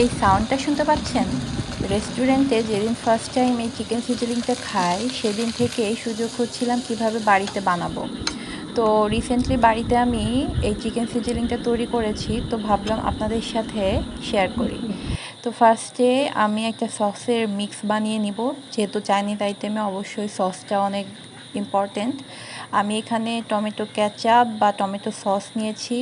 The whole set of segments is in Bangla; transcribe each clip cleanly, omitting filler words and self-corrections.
এই সাউন্ডটা শুনতে পাচ্ছেন? রেস্টুরেন্টে যেদিন ফার্স্ট টাইম এই চিকেন সিজলিংটা খাই সেদিন থেকেই সুযোগ খুঁজছিলাম কিভাবে বাড়িতে বানাবো। তো রিসেন্টলি বাড়িতে আমি এই চিকেন সিজলিংটা তৈরি করেছি, তো ভাবলাম আপনাদের সাথে শেয়ার করি। তো ফার্স্টে আমি একটা সসের মিক্স বানিয়ে নিব, যেহেতু চাইনিজ আইটেমে অবশ্যই সসটা অনেক ইম্পর্টেন্ট। আমি এখানে টমেটো কেচাপ বা টমেটো সস নিয়েছি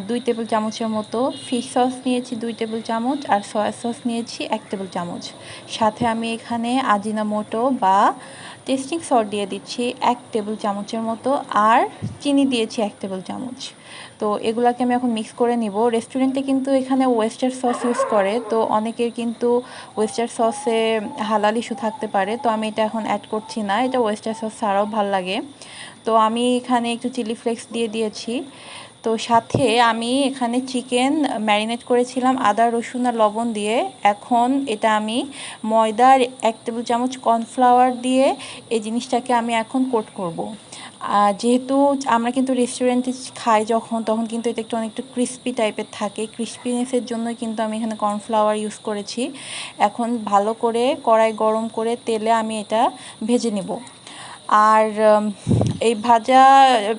2 টেবিল চামচের মতো, ফিশ সস নিয়েছি 2 টেবিল চামচ, আর সয়া সস নিয়েছি 1 টেবিল চামচ। সাথে আমি এখানে আজিনামোটো বা টেস্টিং সল্ট দিয়ে দিচ্ছি 1 টেবিল চামচের মতো, আর চিনি দিয়েছি 1 টেবিল চামচ। তো এগুলাকে আমি এখন মিক্স করে নিব। রেস্টুরেন্টে কিন্তু এখানে ওয়েস্টার সস ইউজ করে, তো অনেকের কিন্তু ওয়েস্টার সসে হালাল ইস্যু থাকতে পারে, তো আমি এটা এখন অ্যাড করছি না, এটা ওয়েস্টার সস ছাড়াও ভাল লাগে। তো আমি এখানে একটু চিলি ফ্লেক্স দিয়ে দিয়েছি। তো সাথে আমি এখানে চিকেন ম্যারিনেট করেছিলাম আদা রসুন আর লবণ দিয়ে। এখন এটা আমি ময়দার 1 টেবিল চামচ কর্নফ্লাওয়ার দিয়ে এই জিনিসটাকে আমি এখন কোট করব। যেহেতু আমরা কিন্তু রেস্টুরেন্টে খাই যখন, তখন কিন্তু এটা একটু অনেকটা ক্রিস্পি টাইপের থাকে, ক্রিস্পিনেসের জন্য কিন্তু আমি এখানে কর্নফ্লাওয়ার ইউজ করেছি। এখন ভালো করে কড়াই গরম করে তেলে আমি এটা ভেজে নেব। আর এই ভাজা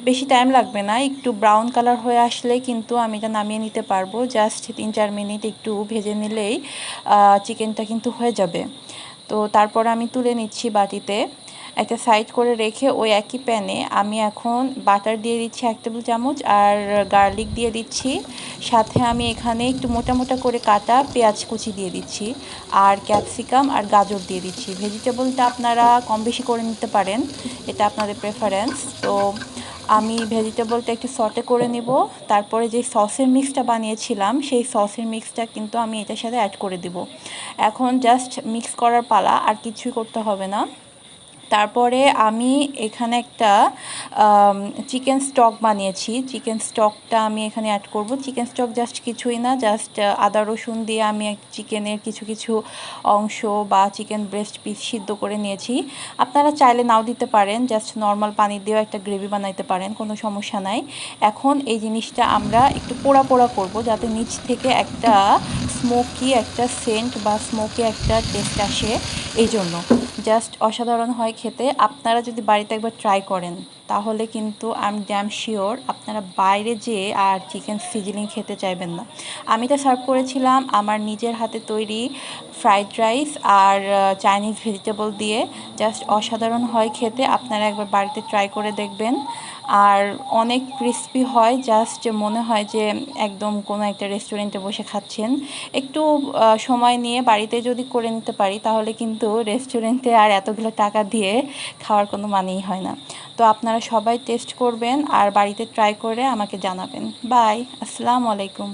বেশি টাইম লাগবে না, একটু ব্রাউন কালার হয়ে আসলে কিন্তু আমি এটা নামিয়ে নিতে পারবো। জাস্ট 3-4 মিনিট একটু ভেজে নিলেই চিকেনটা কিন্তু হয়ে যাবে। তো তারপর আমি তুলে নিচ্ছি বাটিতে, একটা সাইড করে রেখে ওই একই প্যানে আমি এখন বাটার দিয়ে দিচ্ছি 1 টেবিল চামচ, আর গার্লিক দিয়ে দিচ্ছি। সাথে আমি এখানে একটু মোটা মোটা করে কাটা পেঁয়াজ কুচি দিয়ে দিচ্ছি, আর ক্যাপসিকাম আর গাজর দিয়ে দিচ্ছি। ভেজিটেবলটা আপনারা কম বেশি করে নিতে পারেন, এটা আপনাদের প্রেফারেন্স। তো আমি ভেজিটেবলটা একটু সটে করে নিব। তারপরে যে সসের মিক্সটা বানিয়েছিলাম সেই সসের মিক্সটা কিন্তু আমি এটার সাথে অ্যাড করে দিব। এখন জাস্ট মিক্স করার পালা, আর কিছুই করতে হবে না। তারপরে আমি এখানে একটা চিকেন স্টক বানিয়েছি, চিকেন স্টকটা আমি এখানে অ্যাড করব। চিকেন স্টক জাস্ট কিছুই না, জাস্ট আদা রসুন দিয়ে আমি চিকেনের কিছু কিছু অংশ বা চিকেন ব্রেস্ট পিস সিদ্ধ করে নিয়েছি। আপনারা চাইলে নাও দিতে পারেন, জাস্ট নর্মাল পানি দিয়েও একটা গ্রেভি বানাইতে পারেন, কোনো সমস্যা নাই। এখন এই জিনিসটা আমরা একটু পোড়া পোড়া করব, যাতে নিচ থেকে একটা স্মোকি একটা সেন্ট বা স্মোকি একটা টেস্ট আসে, এই জন্য জাস্ট অসাধারণ হয় খেতে। আপনারা যদি বাড়িতে একবার ট্রাই করেন তাহলে কিন্তু আমি ড্যাম শিওর আপনারা বাইরে যেয়ে আর চিকেন সিজলিং খেতে চাইবেন না। আমি এটা সার্ভ করেছিলাম আমার নিজের হাতে তৈরি ফ্রাইড রাইস আর চাইনিজ ভেজিটেবল দিয়ে, জাস্ট অসাধারণ হয় খেতে। আপনারা একবার বাড়িতে ট্রাই করে দেখবেন। আর অনেক ক্রিস্পি হয়, জাস্ট মনে হয় যে একদম কোনো একটা রেস্টুরেন্টে বসে খাচ্ছেন। একটু সময় নিয়ে বাড়িতে যদি করে নিতে পারি তাহলে কিন্তু রেস্টুরেন্টে আর এতগুলো টাকা দিয়ে খাওয়ার কোনো মানেই হয় না। তো আপনারা সবাই টেস্ট করবেন আর বাড়িতে ট্রাই করে আমাকে জানাবেন। বাই, আসসালামু আলাইকুম।